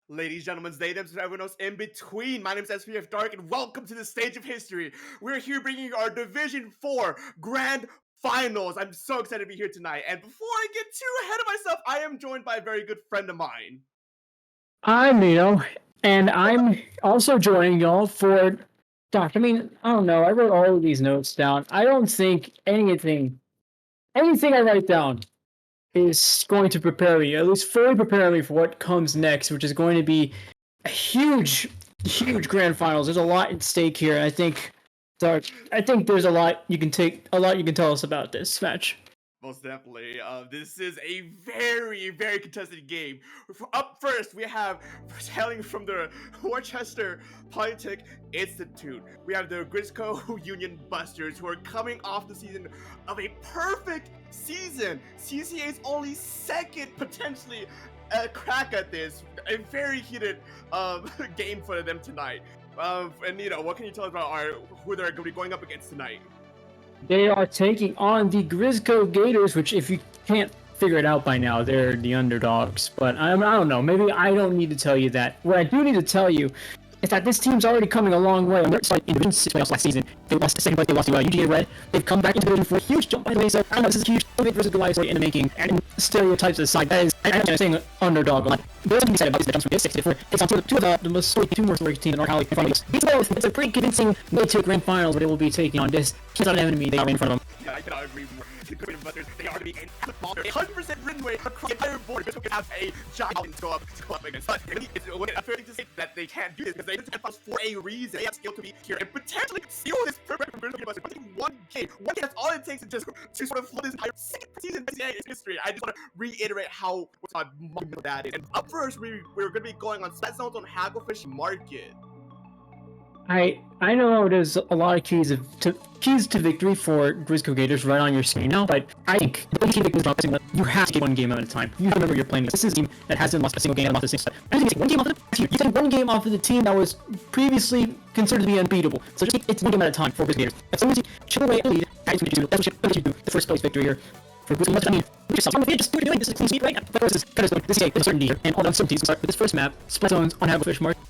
Ladies, gentlemen, natives, and everyone else in between, my name is SPF Dark, and welcome to the stage of history. We're here bringing you our Division 4 Grand Finals. I'm so excited to be here tonight. And before I get too ahead of myself, I am joined by a very good friend of mine. I'm Nino, and I'm also joining y'all for. Gosh, I don't know. I wrote all of these notes down. I don't think anything I write down is going to prepare me, at least fully prepare me for what comes next, which is going to be a huge grand finals. There's a lot at stake here, and I think there's a lot you can tell us about this match. Most definitely. This is a very contested game. Up first, we have hailing from the Worcester Polytech Institute. We have the Grizzco Union Busters, who are coming off the season of a perfect season. CCA's only second potentially crack at this. A very heated game for them tonight. And what can you tell us about who they're going to be going up against tonight? They are taking on the Grizzco Gators, which, if you can't figure it out by now, they're the underdogs. But I don't know. Maybe I don't need to tell you that. What I do need to tell you is that this team's already coming a long way. They're starting in Division 6 playoffs last season. They lost the second place. They lost to UGA Red. They've come back into Division 4. Huge jump, by the way. So I don't know. This is a huge versus Goliath story in the making. And stereotypes aside, that is, I'm saying underdog a lot. There's something to be said about these jumps from 6 to 4. It's on two of the most two more story teams in North Valley in front of us. These both, it's a pretty convincing way to grand finals where they will be taking on this. It's not an enemy. They are in front of them. Yeah, I cannot agree more. The Grizzco Busters, they are going to be in football. 100% win rate across the entire board. Grizzco can have a giant go up against. But it's unfair to say that they can't do this because they have to for a reason. They have skill to be here and potentially steal this perfect from Grizzco Busters. One game, that's all it takes to sort of flip this entire second season in CCA history. I just want to reiterate how monumental that is. And up first, we're going to be going on Spat Zones on Hagglefish Market. I know there's a lot of keys to victory for Grizzco Gators right on your screen now, but I think the key to victory is you have to get one game at a time. You remember you're playing this is a team that hasn't lost a single game, lost a single set. I think you take one game off of the team. You take one game off of the team that was previously considered to be unbeatable. So just it's one game at a time for Grizzco Gators. As soon as you chip away a lead, that's what you do. The first place victory here. For Grizzco Gators, just do what you're doing. This is a clean sweep right now. But this is kind of this is a uncertainty here, and all the uncertainties start with this first map, Split Zones on Hagglefish Market.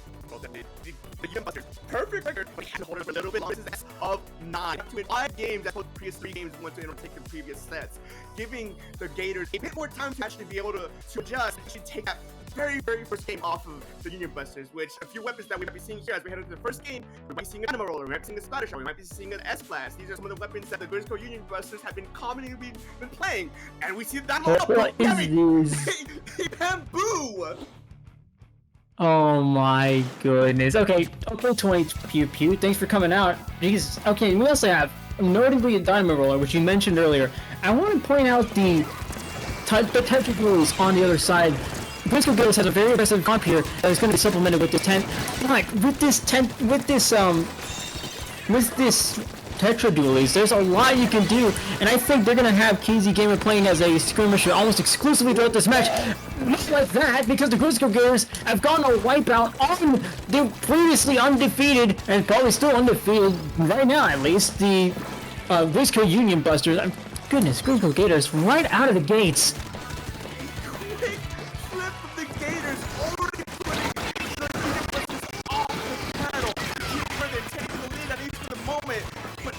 The Union Busters, perfect record, but he had to hold it for a little bit longer. This is of 9. To win 5 games, that's what the previous 3 games went to take the previous sets, giving the Gators a bit more time to actually be able to adjust and actually take that very first game off of the Union Busters, which a few weapons that we might be seeing here as we head into the first game. We might be seeing an Animal Roller, we might be seeing a Splatter Shot, we might be seeing an S-Blast. These are some of the weapons that the Grizzco Union Busters have been commonly been playing, and we see the Animal Roller. Bamboo! Oh my goodness. Okay, 20 Pew Pew, thanks for coming out. Jeez. Okay, we also have notably a Dynamo Roller, which you mentioned earlier. I want to point out the type of rules on the other side. Grizzco Gators has a very aggressive comp here that is going to be supplemented with this Tetra Dualies. There's a lot you can do, and I think they're going to have KZ Gamer playing as a skirmisher almost exclusively throughout this match. Not like that, because the Grizzco Gators have gone a wipeout on the previously undefeated, and probably still undefeated, right now at least, the Grizzco Union Busters. Goodness, Grizzco Gators right out of the gates. Quick flip of the Gators, already putting the Union Busters off the pedal. Where they're taking the lead at least for the moment. But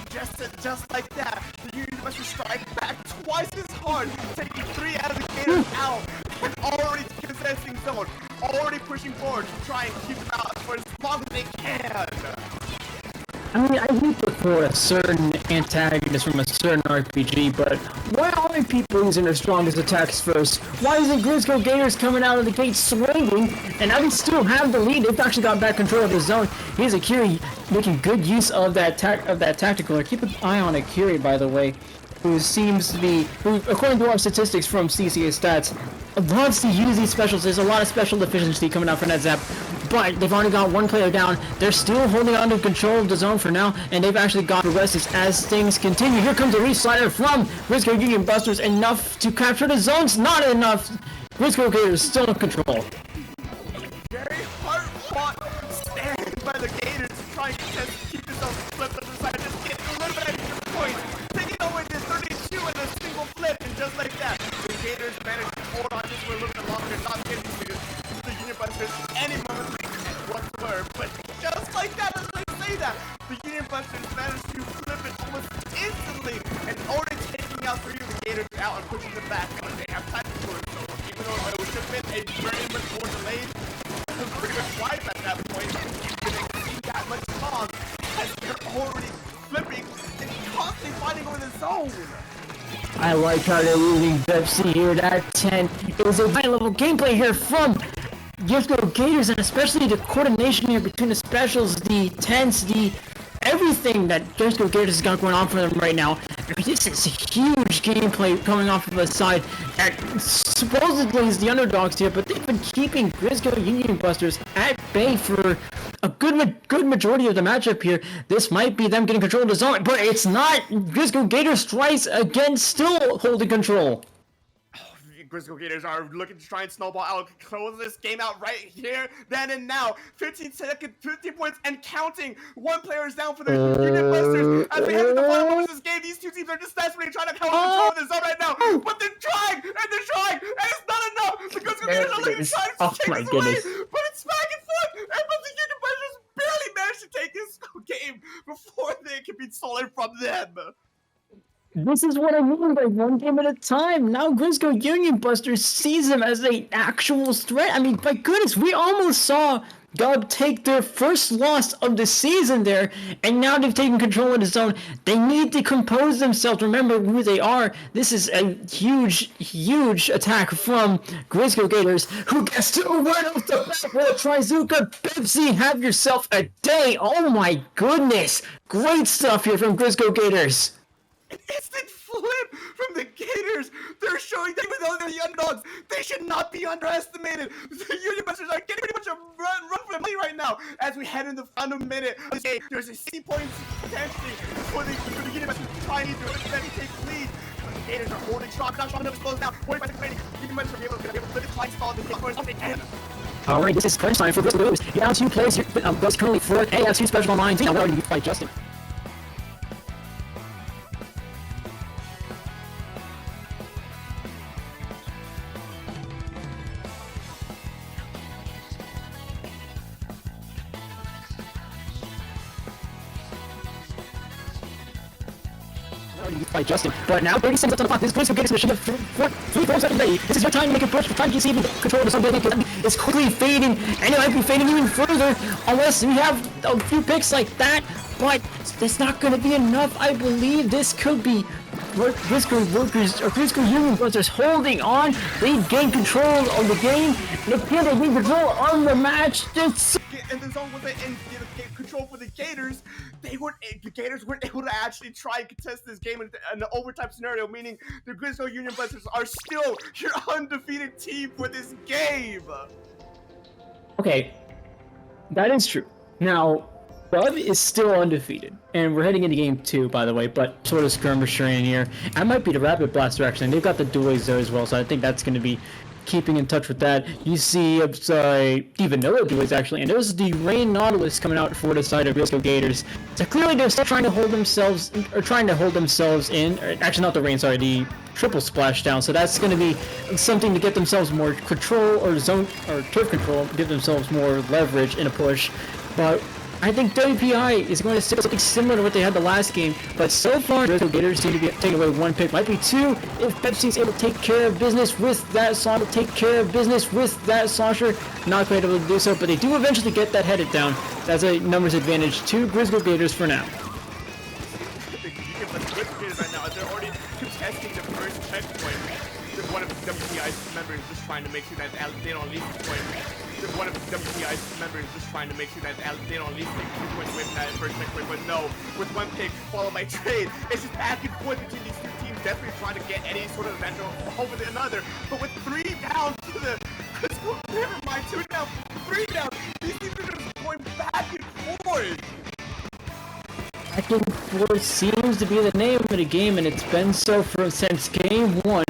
just like that, the Union Busters strike back twice as hard, taking 3 out of the Gators out, and already possessing zone, already pushing forward to try and keep them out for as long as they can. I mean, I hate to quote a certain antagonist from a certain RPG, but why aren't people using their strongest attacks first? Why isn't Grizzco Gators coming out of the gate swinging? And I still have the lead. They've actually got back control of the zone. Here's Akiri making good use of that tactical. Keep an eye on Akiri, by the way, who seems to be, according to our statistics from CCA stats, loves to use these specials. There's a lot of special efficiency coming out from that Zap. But they've only got one player down. They're still holding on to control of the zone for now, and they've actually got progresses as things continue. Here comes a reslider from Grizzco Union Busters. Enough to capture the zones, not enough. Grizzco Gators still in control. Very hard-fought stand by the Gators to try and keep this on flip on the side, just get a little bit extra points. Taking away this 32 and a single flip, and just like that, the Gators managed to hold on just for a little bit longer, not getting the Union Busters Gators any moment whatsoever. But just like that, as I say that, the Union Busters managed to flip it almost instantly and already taking out 3 of the Gators out and pushing them back. But they have time to do it, so even though it would have been a very much more delayed, pretty much wide at that point, it didn't seem that much long as they're already flipping and constantly fighting over the zone. I like how they're losing Pepsi here at 10. It was a high-level gameplay here from Grizzco Gators, and especially the coordination here between the specials, the tents, the everything that Grizzco Gators has got going on for them right now. This is huge gameplay coming off of the side that supposedly is the underdogs here, but they've been keeping Grizzco Union Busters at bay for a good majority of the matchup here. This might be them getting control of the zone, but it's not. Grizzco Gators twice again, still holding control. Grizzco Gators are looking to try and snowball out, close this game out right here, then and now. 15 points and counting. 1 player is down for the Union Busters. As we head to the final moments of this game, these two teams are just desperately trying to hold control of the zone right now. But they're trying, and it's not enough. The Grizzco Gators are looking to try to take this away, but it's back and forth, but the Union Busters barely managed to take this game before they can be stolen from them. This is what I mean by one game at a time. Now Grizzco Union Busters sees them as an actual threat. I mean, my goodness, we almost saw Gub take their first loss of the season there, and now they've taken control of the zone. They need to compose themselves, remember who they are. This is a huge attack from Grizzco Gators, who gets to run off the back with a Trizuka Pepsi. Have yourself a day. Oh my goodness. Great stuff here from Grizzco Gators. An instant flip from the Gators. They're showing that even though they're the underdogs, they should not be underestimated. The Union Busters are getting pretty much a run for the money right now. As we head in the final minute of this game, there's a 60 points potentially for the Union Busters trying to take the lead. But the Gators are holding strong, not strong enough to close down. 45 seconds remaining. Union Busters are able to try and stall the Gators up again. Alright, this is crunch time for Grizzco Gators. Down 2 players here. Goes currently for AFC Special Lines. Now we're already fight Justin. By Justin, but now 30 seconds left on the clock. This Grizzco Gators machine of 3 seconds ready. This is your time to make a push. Try to see if control of something. It's quickly fading, and it might be fading even further unless we have a few picks like that. But that's not going to be enough. I believe this could be Grizzco workers or Grizzco Union Busters holding on. They gain control of the game. They can't gain control of the match. And the zone was in control for the Gators. The Gators weren't able to actually try and contest this game in an overtime scenario, meaning the Grizzco Union Busters are still your undefeated team for this game. Okay, that is true. Now, Bud is still undefeated, and we're heading into game 2, by the way, but sort of skirmishing in here. That might be the Rapid Blaster, actually, and they've got the dualies there as well, so I think that's going to be keeping in touch with that. You see, even Noah dualies, actually, and there's the Rain Nautilus coming out for the side of Grizzco Gators. So clearly they're still trying to hold themselves in, or actually not the Rain, sorry, the triple splashdown, so that's going to be something to get themselves more control, or zone, or turf control, give themselves more leverage in a push, but I think WPI is going to stick something similar to what they had the last game, but so far, Grizzco Gators seem to be taking away 1 pick. Might be 2 if Pepsi is able to take care of business with that Saunter, Not quite able to do so, but they do eventually get that headed down. That's a numbers advantage to Grizzco Gators for now. Right now, they're already contesting the first checkpoint. One of WPI's members just trying to make sure that they don't leave the point. One of WPI's members just trying to make sure that they don't leave the point with that first checkpoint, but no, with 1 pick followed by trade, it's just back and forth between these two teams, definitely trying to get any sort of advantage over another. But with 3 down to the Grizzco, never mind, 2 down, 3 down, these teams are just going back and forth. Back and forth seems to be the name of the game, and it's been so since game 1.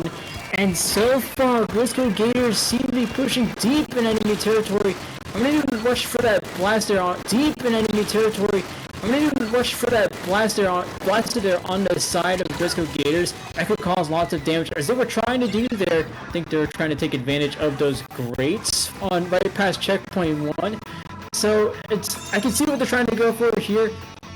And so far, Grizzco Gators seem to be pushing deep in enemy territory. I'm going to rush for that blaster on deep in enemy territory. I'm going to rush for that blaster there on the side of the Grizzco Gators. That could cause lots of damage. As they were trying to do there, I think they were trying to take advantage of those grates on right past checkpoint 1. So I can see what they're trying to go for here.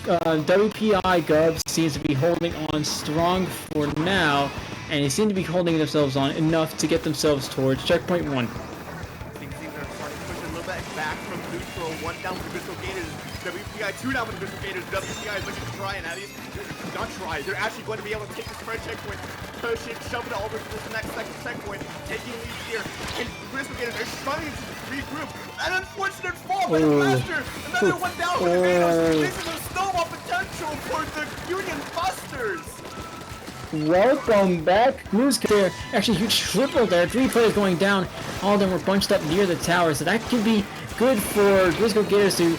WPI Gov seems to be holding on strong for now, and they seem to be holding themselves on enough to get themselves towards checkpoint 1. Things are starting to push a little bit back from neutral. 1 down for the Grizzco Gators. WPI 2 down for the Grizzco Gators. WPI is looking to try and at least not try. They're actually going to be able to take this first checkpoint, push it, shove it over to this next second checkpoint, taking lead here. And Grizzco Gators are struggling to regroup. An unfortunate fall by the Master. Another 1 down for the Gators. This is a snowball potential for the Union Busters. Welcome back, Grizzco there. Actually, huge triple there. 3 players going down. All of them were bunched up near the tower, so that could be good for Grizzco Gators to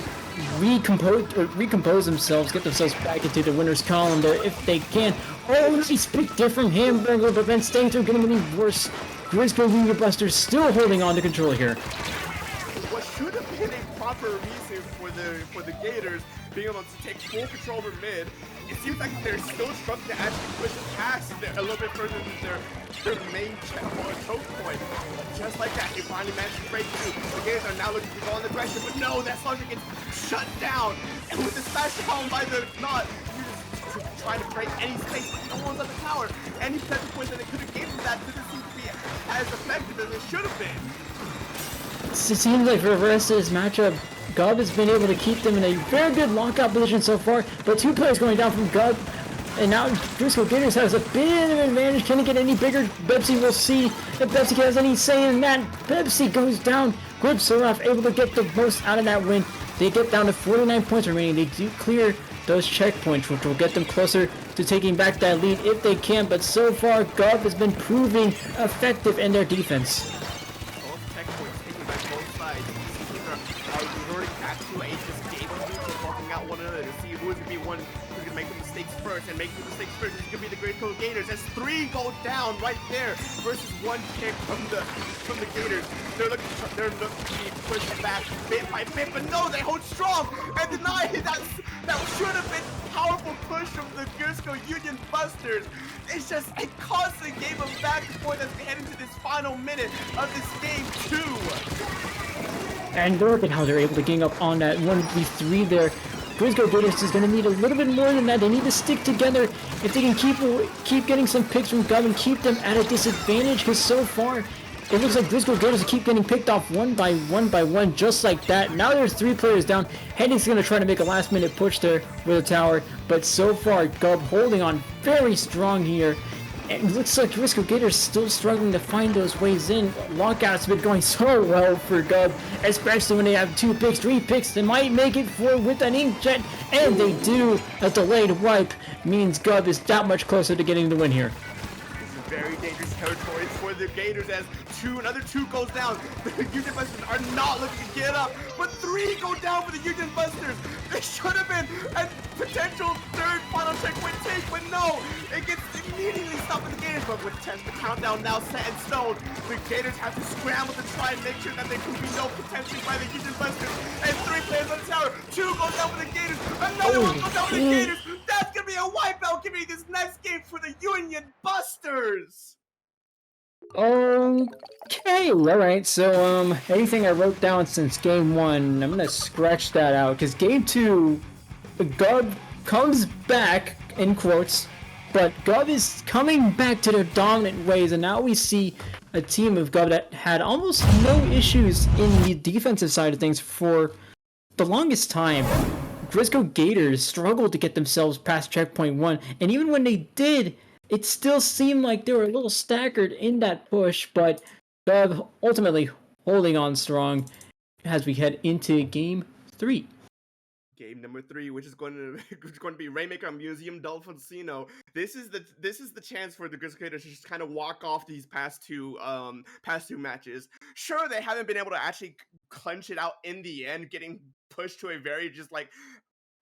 recompose themselves, get themselves back into the winner's column there if they can. Oh, nice pick there from Hamburger, but then staying through, getting any worse. Grizzco Union Busters still holding on to control here. What should have been a proper reason for the Gators being able to take full control over mid, it seems like they're still struggling to actually push past a little bit further than their main choke point. Just like that, they finally managed to break through. The Gators are now looking to go in the direction, but no, that Slugger gets shut down. And with the smash down by the Knot, you're just trying to break any space, but no one's on the tower. Any potential points that they could have given that didn't seem to be as effective as it should have been. It seems like for the rest of this matchup, Gov has been able to keep them in a very good lockout position so far, but 2 players going down from Gov, and now Grizzco Gators has a bit of an advantage. Can it get any bigger? Bebsy will see if Bebsy has any say in that. Bebsy goes down. Gripsaraf able to get the most out of that win. They get down to 49 points remaining. They do clear those checkpoints, which will get them closer to taking back that lead if they can, but so far Gov has been proving effective in their defense. And make the mistakes first. It's gonna be the Grizzco Gators as 3 go down right there versus 1 kick from the Gators. They're looking to be pushed back bit by bit, but no, they hold strong and deny it. That should have been powerful push from the Grizzco Union Busters. It's just a constant game of back and forth as we head into this final minute of this game 2. And look at how they're able to gang up on that 1v3 there. Grizzco Gators is going to need a little bit more than that. They need to stick together if they can keep getting some picks from Gov and keep them at a disadvantage, because so far it looks like Grizzco Gators keep getting picked off one by one just like that. Now there's 3 players down. Hennick's going to try to make a last minute push there with a tower, but so far Gov holding on very strong here. And it looks like Grizzco Gators still struggling to find those ways in. Lockouts have been going so well for Gov, especially when they have 2 picks, 3 picks. They might make it 4 with an inkjet, and they do. A delayed wipe means Gov is that much closer to getting the win here. Very dangerous territory for the Gators as another 2 goes down. The Union Busters are not looking to get up, but 3 go down for the Union Busters. They should have been a potential 3rd final checkpoint take, but no, it gets immediately stopped with the Gators. But with the countdown now set in stone, the Gators have to scramble to try and make sure that there can be no potential by the Union Busters. And 3 players on the tower, 2 go down for the Gators, another 1 goes down for the Gators. That's gonna be a wipeout, giving this next game for the Union Busters. Okay, alright, so anything I wrote down since game 1, I'm gonna scratch that out, because game 2, Gov comes back, in quotes, but Gov is coming back to their dominant ways, and now we see a team of Gov that had almost no issues in the defensive side of things for the longest time. Grizzco Gators struggled to get themselves past checkpoint 1, and even when they did, it still seemed like they were a little staggered in that push, but Gov ultimately holding on strong as we head into game 3. Game number 3, which is going to be Rainmaker Museum Dolphincino. This is the chance for the Grizzco Gators to just kind of walk off these past two matches. Sure, they haven't been able to actually clench it out in the end, getting pushed to a very just like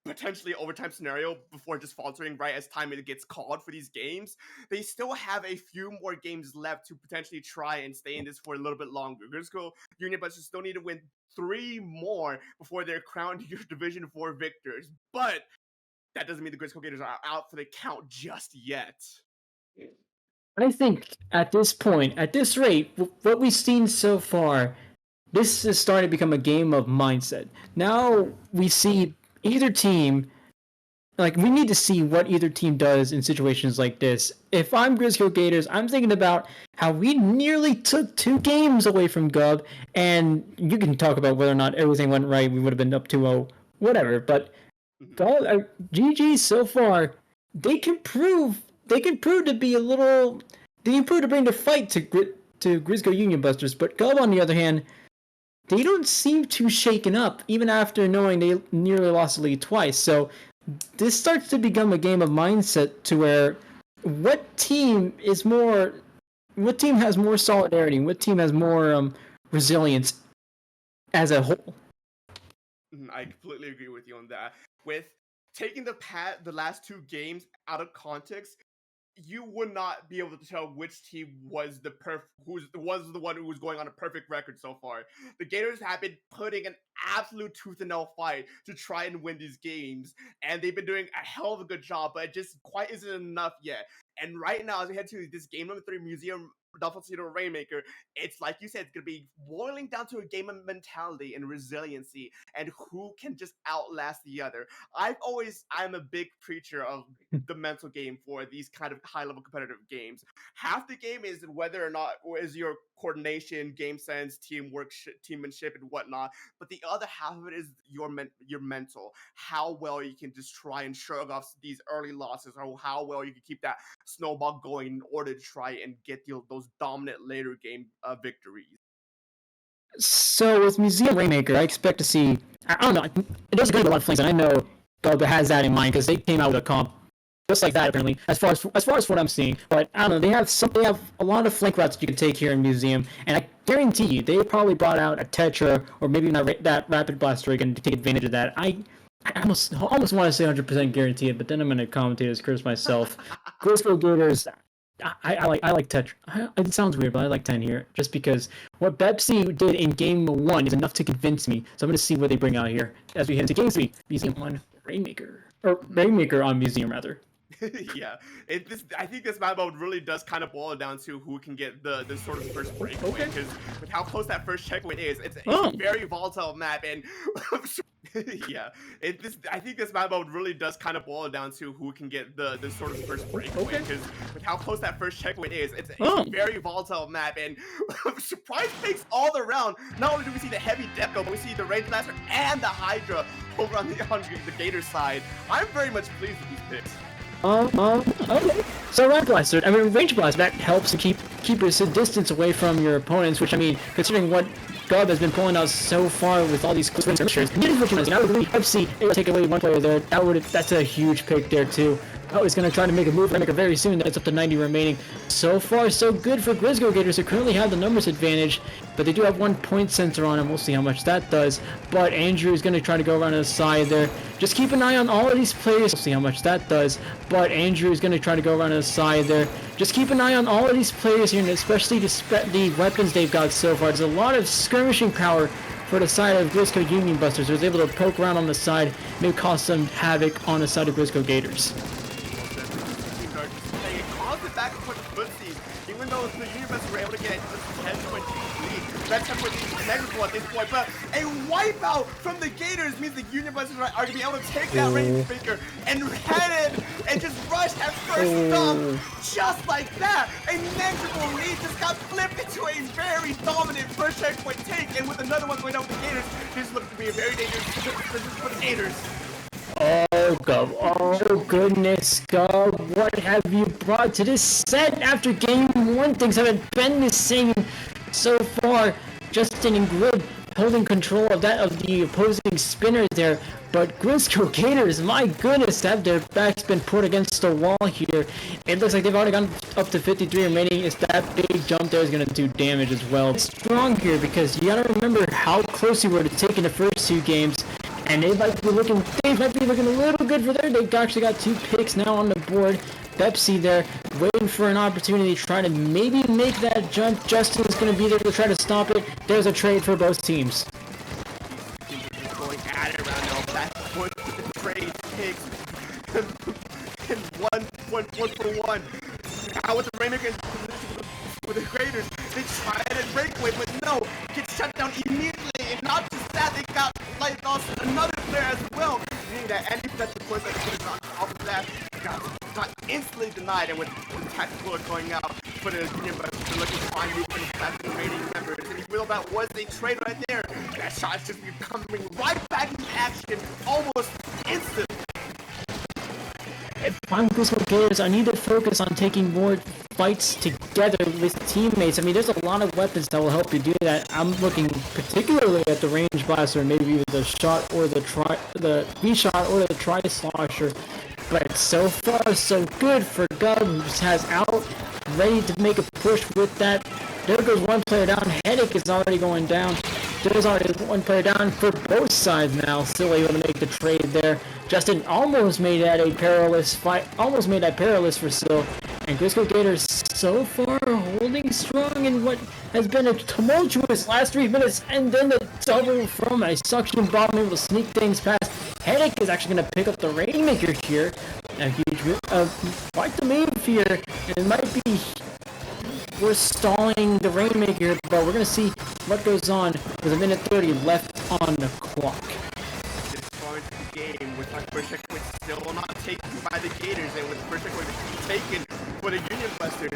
potentially overtime scenario before just faltering right as time it gets called for these games. They still have a few more games left to potentially try and stay in this for a little bit longer. Grizzco Union Busters still need to win 3 more before they're crowned your Division 4 victors. But that doesn't mean the Grizzco Gators are out for the count just yet. I think at this point, at this rate, what we've seen so far, this is starting to become a game of mindset. Now we see either team, like we need to see what either team does in situations like this. If I'm Grizzco Gators, I'm thinking about how we nearly took 2 games away from Gub, and you can talk about whether or not everything went right. We would have been up 2-0, whatever. But GG so far, they can prove to be a little. They can prove to bring the fight to Grizzco Union Busters. But Gub, on the other hand, they don't seem too shaken up, even after knowing they nearly lost the lead twice. So this starts to become a game of mindset to where what team has more solidarity, what team has more resilience as a whole. I completely agree with you on that. With taking the last 2 games out of context, you would not be able to tell which team was the one who was going on a perfect record so far. The Gators have been putting an absolute tooth and nail fight to try and win these games, and they've been doing a hell of a good job, but it just quite isn't enough yet. And right now, as we head to this game number 3, Museum Duffel Rainmaker, it's like you said, it's going to be boiling down to a game of mentality and resiliency and who can just outlast the other. I'm a big preacher of the mental game for these kind of high-level competitive games. Half the game is whether or not is your coordination, game sense, teamwork, teammanship, and whatnot. But the other half of it is your mental. How well you can just try and shrug off these early losses, or how well you can keep that snowball going in order to try and get those dominant later game victories. So with Museum Rainmaker, I expect to see. I don't know. It does agree with a lot of things, and I know Gub has that in mind because they came out with a comp just like that apparently. As far as what I'm seeing, but I don't know. They have a lot of flank routes you can take here in Museum, and I guarantee you they probably brought out a Tetra or maybe not that Rapid Blast rig and to take advantage of that. I almost want to say 100% guarantee it, but then I'm going to commentate as curse myself. Grizzco Gators. I like Tetra. It sounds weird, but I like 10 here just because what Pepsi did in Game 1 is enough to convince me. So I'm going to see what they bring out here as we head into Game 3. Museum on Rainmaker. Or Rainmaker on Museum, rather. Yeah, I think this map mode really does kind of boil down to who can get the sort of first breakaway, because with how close that first checkpoint is, it's a very volatile map, and yeah, I think this map mode really does kind of boil down to who can get the sort of first breakaway, because with how close that first checkpoint is, it's a very volatile map, and surprise picks all around. Not only do we see the heavy Deco, but we see the Range Blaster and the Hydra over on the Gator side. I'm very much pleased with these picks. Okay. So Range Blaster, Range Blast, that helps to keep a distance away from your opponents, which, considering what Gub has been pulling out so far with all these close range skirmishers, I would really FC it would take away one player there. That's a huge pick there, too. Oh, he's going to try to make a move very soon. That's up to 90 remaining. So far, so good for Grizzco Gators, who currently have the numbers advantage, but they do have 1 point sensor on him. We'll see how much that does. But Andrew is going to try to go around to the side there. Just keep an eye on all of these players. We'll see how much that does. But Andrew is going to try to go around to the side there. Just keep an eye on all of these players here, and especially the weapons they've got so far. There's a lot of skirmishing power for the side of Grizzco Union Busters, who was able to poke around on the side, maybe cause some havoc on the side of Grizzco Gators. Back and forth footsie, even though the Union Busters were able to get a 10-point lead. That 10-point lead is negligible at this point, but a wipeout from the Gators means the Union Busters are going to be able to take that range speaker and head in and just rush that first stomp just like that. A negligible lead just got flipped into a very dominant first checkpoint take, and with another one going down with the Gators, this looks to be a very dangerous position for the Gators. Oh, Gub. Oh, goodness, Gub. What have you brought to this set after Game 1? Things haven't been the same so far. Justin and Grid holding control of the opposing spinner there. But Grizzco Gators, my goodness, have their backs been put against the wall here. It looks like they've already gone up to 53 remaining. It's that big jump there is going to do damage as well. It's strong here because you got to remember how close you were to taking the first 2 games. And they might be looking a little good for there. They've actually got 2 picks now on the board. Pepsi there, waiting for an opportunity, trying to maybe make that jump. Justin is going to be there to try to stop it. There's a trade for both teams. Going at it around now. Back foot with the trade picks. And one for one. Now with the Rainmaker with the Gators, they tried a breakaway, but no, gets shut down immediately. And not just that, they got like lost another player as well. Meaning that any potential points that they could have got off of that got instantly denied. And with the tactical going out for the Union Busters, they're looking to find new finish past the remaining members. And even though that was a trade right there, that shot's just coming right back into action almost instantly. If I'm Grizzco Gators, I need to focus on taking more fights together with teammates. I mean, there's a lot of weapons that will help you do that. I'm looking particularly at the range blaster, maybe even the shot or the V-shot or the tri-slosher. But so far, so good for Gub, who has out, ready to make a push with that. There goes one player down. Headache is already going down. There's already one player down for both sides now. Still able to make the trade there. Justin almost made that a perilous fight. Almost made that perilous for Sil. And Grizzco Gators so far holding strong in what has been a tumultuous last 3 minutes. And then the double from a suction bomb able to sneak things past. Headache is actually going to pick up the Rainmaker here. A huge, quite the move here. And it might be... We're stalling the Rainmaker, but we're going to see what goes on with 1:30 left on the clock. It's far into the game with my first checkpoint still not taken by the Gators, and with the first checkpoint taken for the Union Busters.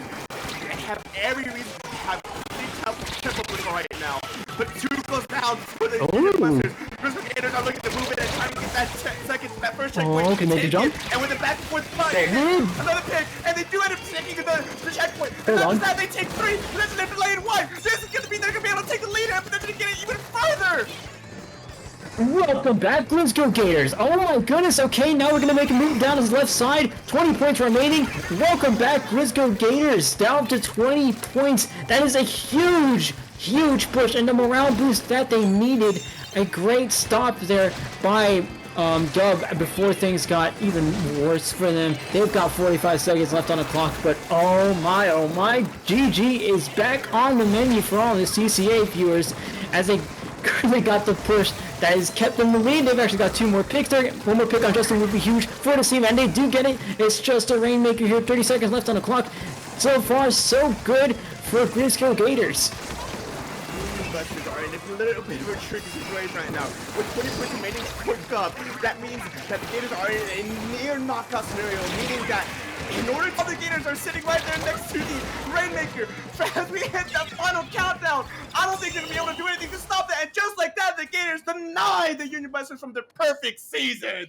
They have every reason to have big tempo right now. But 2 goes down for the Union Busters. Grizzco Gators are looking to move in and trying to get that first checkpoint taken. And with the back and forth fight, another pick, and they do end up taking the checkpoint. And after that, they take 3, and then they're delayed 1. This is going to be, they're going to be able to take the lead, but they're going to get it even further. Welcome back, Grizzco Gators. Oh my goodness, okay, now we're going to make a move down his left side. 20 points remaining. Welcome back, Grizzco Gators. Down to 20 points. That is a huge push and the morale boost that they needed. A great stop there by Dub before things got even worse for them. They've got 45 seconds left on the clock, but oh my, GG is back on the menu for all the CCA viewers as they currently got the push that has kept them in the lead. They've actually got 2 more picks there. 1 more pick on Justin would be huge for the team, and they do get it. It's just a Rainmaker here. 30 seconds left on the clock. So far, so good for Grizzco Gators. Busters are in a little bit of a tricky situation right now. With 20 points remaining for Gub, that means that the Gators are in a near knockout scenario, meaning that in order to the Gators are sitting right there next to the Rainmaker. As we hit that final countdown, I don't think they're going to be able to do anything to stop that. And just like that, the Gators deny the Union Busters from their perfect season.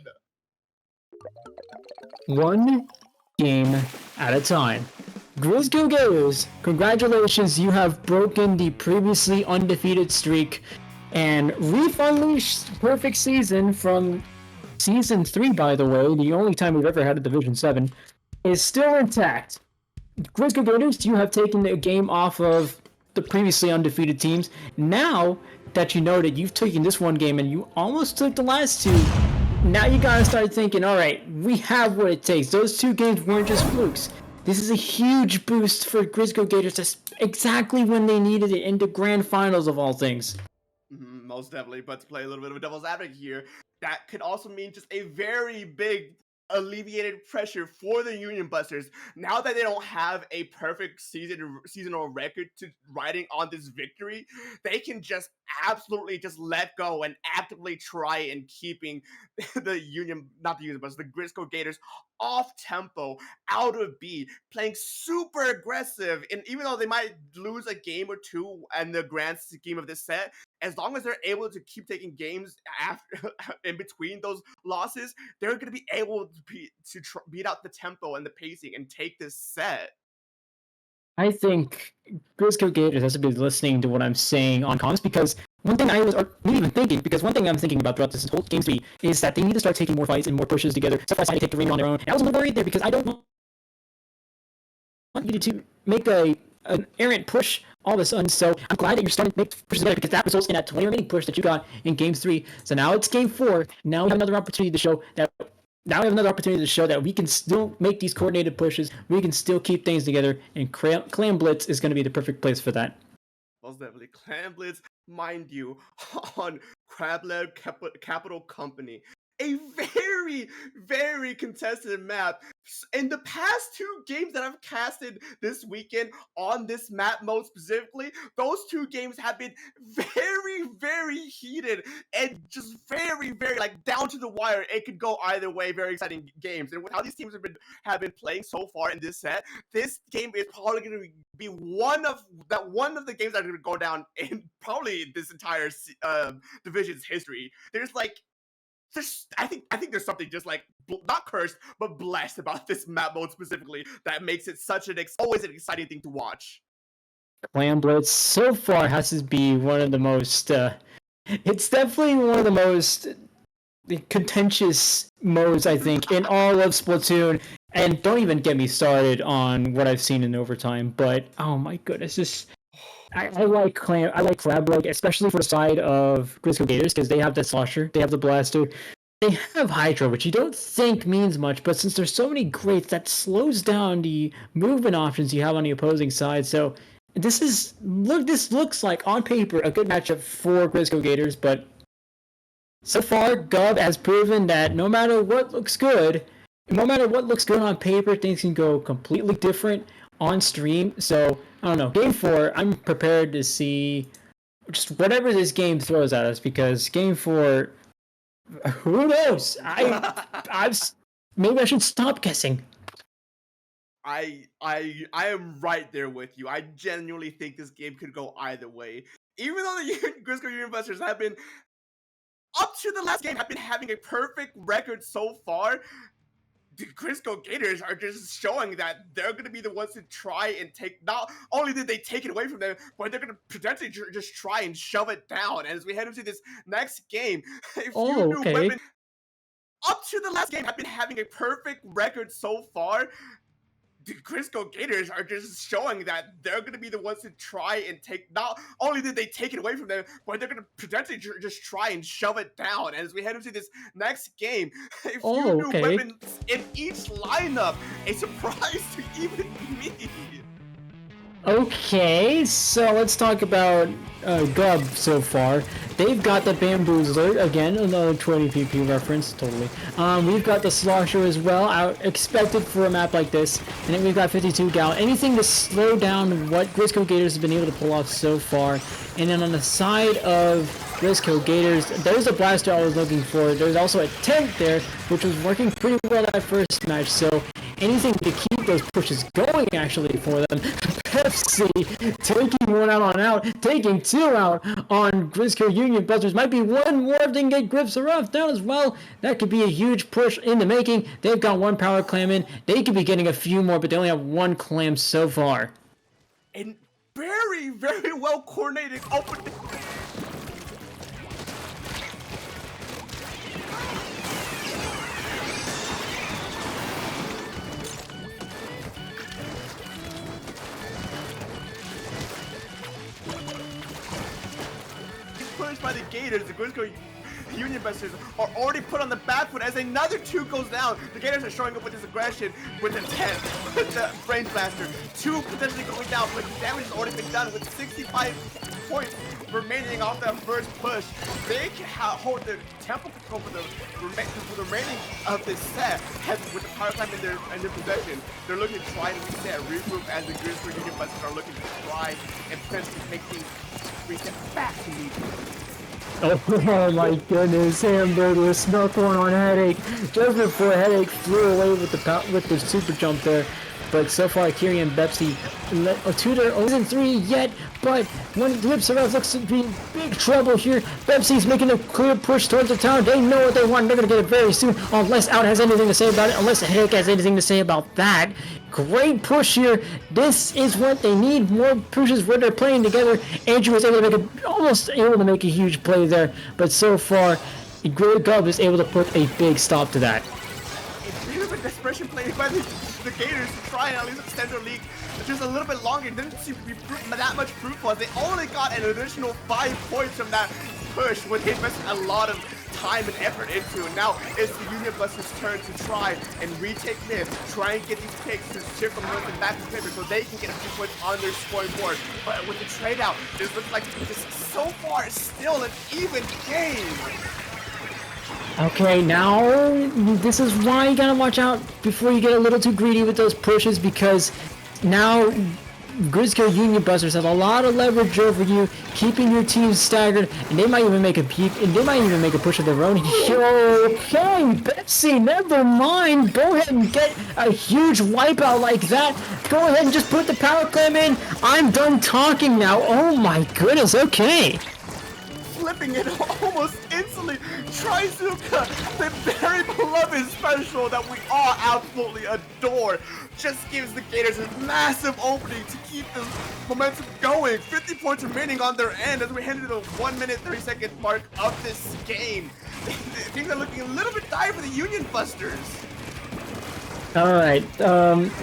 1 game at a time. Grizzco Gators, congratulations, you have broken the previously undefeated streak, and Reef Unleashed perfect season from Season 3, by the way, the only time we've ever had a Division 7, is still intact. Grizzco Gators, you have taken a game off of the previously undefeated teams. Now that you know that you've taken this 1 game and you almost took the last 2, now you gotta start thinking, alright, we have what it takes. Those 2 games weren't just flukes. This is a huge boost for Grizzco Gators. That's exactly when they needed it in the grand finals of all things. Most definitely, but to play a little bit of a devil's advocate here, that could also mean just a very big alleviated pressure for the Union Busters. Now that they don't have a perfect seasonal record to riding on this victory, they can just absolutely just let go and actively try and keeping the Grizzco Gators off tempo, out of B, playing super aggressive. And even though they might lose a game or 2 in the grand scheme of this set, as long as they're able to keep taking games after in between those losses, they're going to be able to beat out the tempo and the pacing and take this set. I think Grizzco Gators has to be listening to what I'm saying on comms, because one thing one thing I'm thinking about throughout this whole game 3 is that they need to start taking more fights and more pushes together. Cephalopod to take the ring on their own. And I was a little worried there because I don't want you to make an errant push all of a sudden. So I'm glad that you're starting to make pushes together, because that results in that 20 remaining push that you got in game 3. So now it's game 4. Now we have another opportunity to show that we can still make these coordinated pushes. We can still keep things together, and Clan Blitz is going to be the perfect place for that. Most definitely. Clan Blitz, mind you, on Crab Lab Capital Company. A very, very contested map In the past 2 games that I've casted this weekend on this map mode specifically, those 2 games have been very, very heated and just very, very like down to the wire. It could go either way. Very exciting games, and with how these teams have been playing so far in this set, this game is probably going to be one of the games that are going to go down in probably this entire division's history. I think there's something just like not cursed but blessed about this map mode specifically that makes it such always an exciting thing to watch. Clan Blitz so far has to be one of the most. It's definitely one of the most contentious modes, I think, in all of Splatoon. And don't even get me started on what I've seen in overtime. But oh my goodness, just I like Flab, like especially for the side of Grizzco Gators, because they have the Slosher, they have the Blaster, they have Hydra, which you don't think means much, but since there's so many greats, that slows down the movement options you have on the opposing side. So this looks like on paper a good matchup for Grizzco Gators, but so far Gub has proven that no matter what looks good on paper, things can go completely different on stream. So I don't know. Game 4, I'm prepared to see just whatever this game throws at us, because Game 4, who knows? Maybe I should stop guessing. I am right there with you. I genuinely think this game could go either way. Even though the Grizzco Universals have been, up to the last game, have been having a perfect record so far, the Grizzco Gators are just showing that they're going to be the ones to try and take, not only did they take it away from them, but they're going to potentially just try and shove it down. And as we head into this next game, weapon, up to the last game, have been having a perfect record so far, the Grizzco Gators are just showing that they're going to be the ones to try and take, not only did they take it away from them, but they're going to potentially just try and shove it down. And as we head into this next game, weapons in each lineup, a surprise to even me. Okay, so let's talk about Gub so far. They've got the Bamboozler, again, another 20 PP reference, totally. We've got the Slosher as well, expected for a map like this. And then we've got 52 Gal. Anything to slow down what Grizzco Gators have been able to pull off so far. And then on the side of Grizzco Gators, there's the Blaster I was looking for. There's also a tank there, which was working pretty well that first match. So anything to keep those pushes going, actually, for them. Pepsi taking one out, taking 2 out on Grizzco Union Busters. Might be one more if they can get Grizzco down as well. That could be a huge push in the making. They've got 1 power clam in. They could be getting a few more, but they only have 1 clam so far. And very, very well coordinated open. By the Gators, the Grizzco Union Busters are already put on the back foot as another 2 goes down. The Gators are showing up with this aggression with the 10, with the Brain Blaster. 2 potentially going down, but the damage has already been done with 65 points remaining off that first push. They can hold their tempo control for the remaining of this set with the power climb in their possession. They're looking to try and reset, regroup as the Grizzco Union Busters are looking to try and potentially make things reset back to me. Oh my goodness, Hamburger snuck one on Headache. Just before Headache flew away with the super jump there. But so far, Kiri and Bepsi, Tudor isn't 3 yet, but when Lips around looks to be in big trouble here. Bepsi's making a clear push towards the tower. They know what they want. They're going to get it very soon, unless Out has anything to say about it, unless Headache has anything to say about that. Great push here. This is what they need. More pushes where they're playing together. Andrew was almost able to make a huge play there, but so far, Gub is able to put a big stop to that. It's a bit of a desperation play by the Gators to try and at least extend their lead just a little bit longer. It didn't seem to be that much fruitful as they only got an additional 5 points from that push when they invested a lot of time and effort into it. Now it's the Union Busters' turn to try and retake this, try and get these picks to shift from North and back to paper so they can get a few points on their scoring board. But with the trade out, this looks like this so far is still an even game. Okay, now this is why you gotta watch out before you get a little too greedy with those pushes, because now Grizzco Union Busters have a lot of leverage over you, keeping your team staggered, and they might even make a peek, and they might even make a push of their own. Okay, Betsy, never mind. Go ahead and get a huge wipeout like that. Go ahead and just put the power clam in. I'm done talking now. Oh my goodness. Okay. Flipping it almost instantly. Trizuka, the very beloved special that we all absolutely adore, just gives the Gators a massive opening to keep the momentum going. 50 points remaining on their end as we head into the 1 minute 30-second mark of this game. Things are looking a little bit dire for the Union Busters. Alright,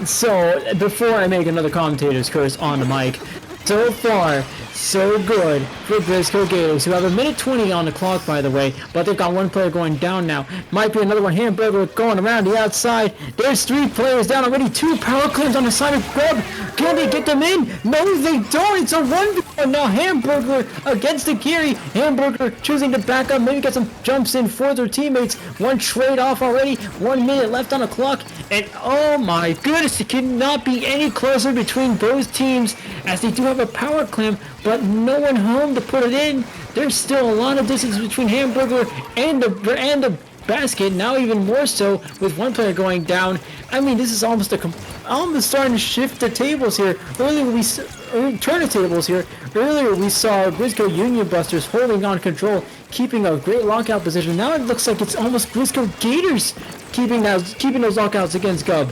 so before I make another commentator's curse on the mic, so far, so good for Grizzco Gators, who have 1:20 on the clock, by the way, but they've got one player going down now. Might be another one, Hamburger, going around the outside. There's 3 players down already, 2 power claims on the side of Grub. Can they get them in? No, they don't. It's a 1v1 now. Hamburger against the Geary. Hamburger choosing to back up, maybe get some jumps in for their teammates. One trade off already, 1 minute left on the clock, and oh my goodness, it cannot be any closer between those teams, as they do have a power clamp, but no one home to put it in. There's still a lot of distance between Hamburger and the basket, now even more so with one player going down. I mean, this is almost starting to shift the tables here. Turn the tables here. Earlier we saw Grizzco Union Busters holding on control, keeping a great lockout position. Now it looks like it's almost Grizzco Gators keeping those lockouts against Gub.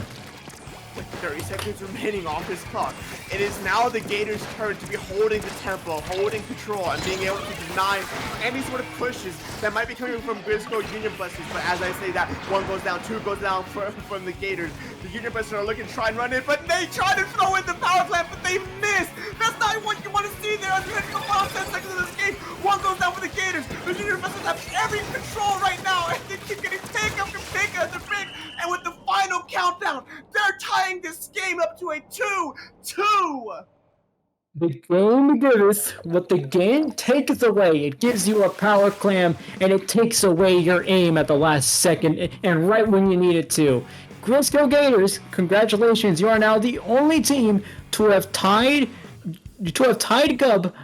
With 30 seconds remaining off his clock, it is now the Gators' turn to be holding the tempo, holding control, and being able to deny any sort of pushes that might be coming from Grizzco Union Busters. But as I say that, 1 goes down, 2 goes down from the Gators. The Union Busters are looking to try and run it, but they try to throw in the power plant, but they miss. That's not what you want to see there as we head to the final 10 seconds of this game. 1 goes down for the Gators. The Union Busters have every control right now, and they keep getting pick after pick after pick. And with the final countdown, they're tying this game up to a 2-2. The game gives what the game takes away. It gives you a power clam, and it takes away your aim at the last second and right when you need it to. Grizzco Gators, congratulations! You are now the only team to have tied Gub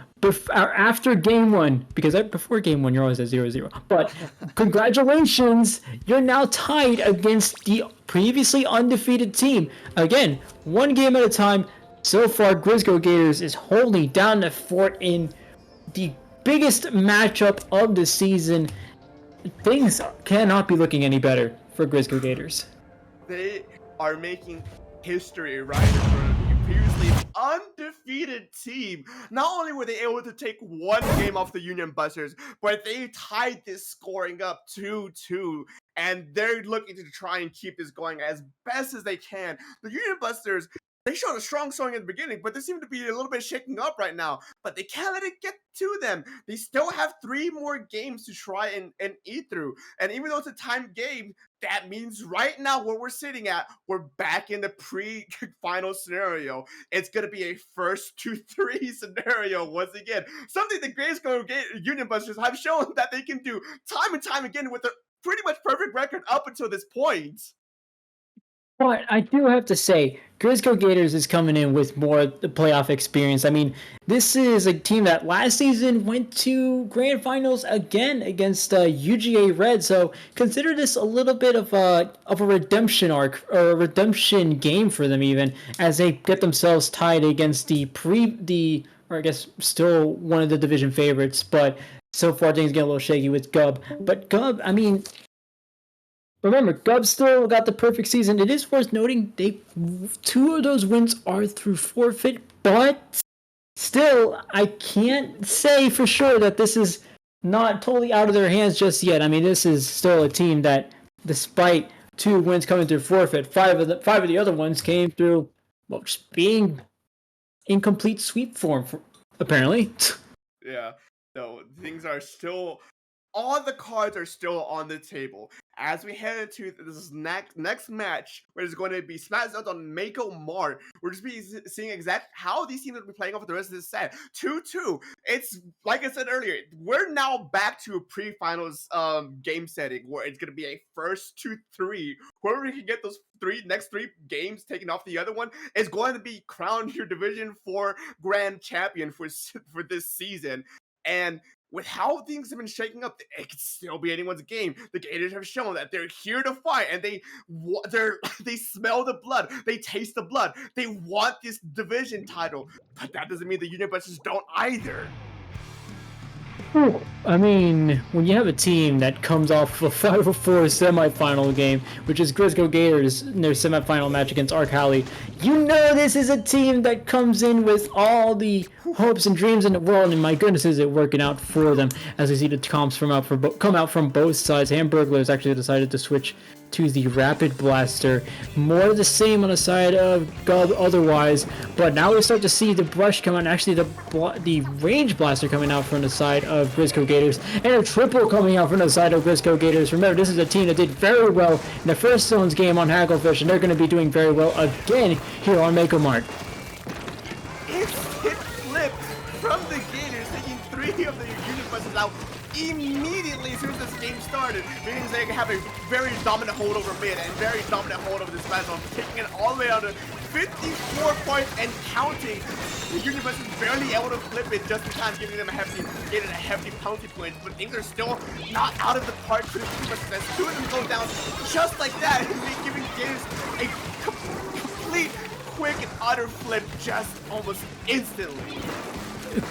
after game 1, because before game 1 you're always at 0-0. But congratulations, you're now tied against the previously undefeated team. Again, 1 game at a time. So far, Grizzco Gators is holding down the fort in the biggest matchup of the season. Things cannot be looking any better for Grizzco Gators. They are making history right in front of you. Previously undefeated team. Not only were they able to take 1 game off the Union Busters, but they tied this scoring up 2-2. And they're looking to try and keep this going as best as they can. The Union Busters, they showed a strong showing in the beginning, but they seem to be a little bit shaking up right now. But they can't let it get to them. They still have 3 more games to try and eat through. And even though it's a timed game, that means right now where we're sitting at, we're back in the pre-final scenario. It's going to be a first to 3 scenario once again. Something the Grizzco Union Busters have shown that they can do time and time again with a pretty much perfect record up until this point. But I do have to say, Grizzco Gators is coming in with more playoff experience. I mean, this is a team that last season went to grand finals again against UGA Red. So consider this a little bit of a redemption arc, or a redemption game for them, even as they get themselves tied against or I guess still one of the division favorites. But so far things get a little shaky with Gub. But Gub, I mean, remember, Gub still got the perfect season. It is worth noting 2 of those wins are through forfeit, but still, I can't say for sure that this is not totally out of their hands just yet. I mean, this is still a team that, despite 2 wins coming through forfeit, 5 of the other ones came through, well, just being in complete sweep form, apparently. Yeah, no, things are still all the cards are still on the table as we head into this next match, where it's going to be Smash Out on Mako Mart. We're just be seeing exactly how these teams will be playing off of the rest of this set. 2-2. It's like I said earlier, we're now back to a pre-finals game setting where it's going to be a first to three. Whoever can get those next three games taken off the other one is going to be crowned your Division 4 Grand Champion for this season. And with how things have been shaking up, it could still be anyone's game. The Gators have shown that they're here to fight, and they smell the blood, they taste the blood, they want this division title. But that doesn't mean the Union Busters don't either. I mean, when you have a team that comes off a 5-4 semifinal game, which is Grizzco Gators in their semifinal match against Arcali, you know this is a team that comes in with all the hopes and dreams in the world, and my goodness, is it working out for them as we see the comps come out from both sides. Hamburglar has actually decided to switch to the Rapid Blaster. More the same on the side of Gub otherwise, but now we start to see the brush come out, actually the Range Blaster coming out from the side of Grizzco Gators, and a triple coming out from the side of Grizzco Gators. Remember, this is a team that did very well in the first Zones game on Hagglefish, and they're going to be doing very well again here on Mako Mart. It flipped from the Gators, taking 3 of the Union Busters out immediately as soon as this game started, meaning they have a very dominant hold over mid and very dominant hold over this battle, taking it all the way out to 54 points and counting. The Union Busters barely able to flip it just in time, giving them a hefty penalty point, but things are still not out of the park for the Union Busters as 2 of them go down just like that, and giving Gators a complete, quick, and utter flip just almost instantly.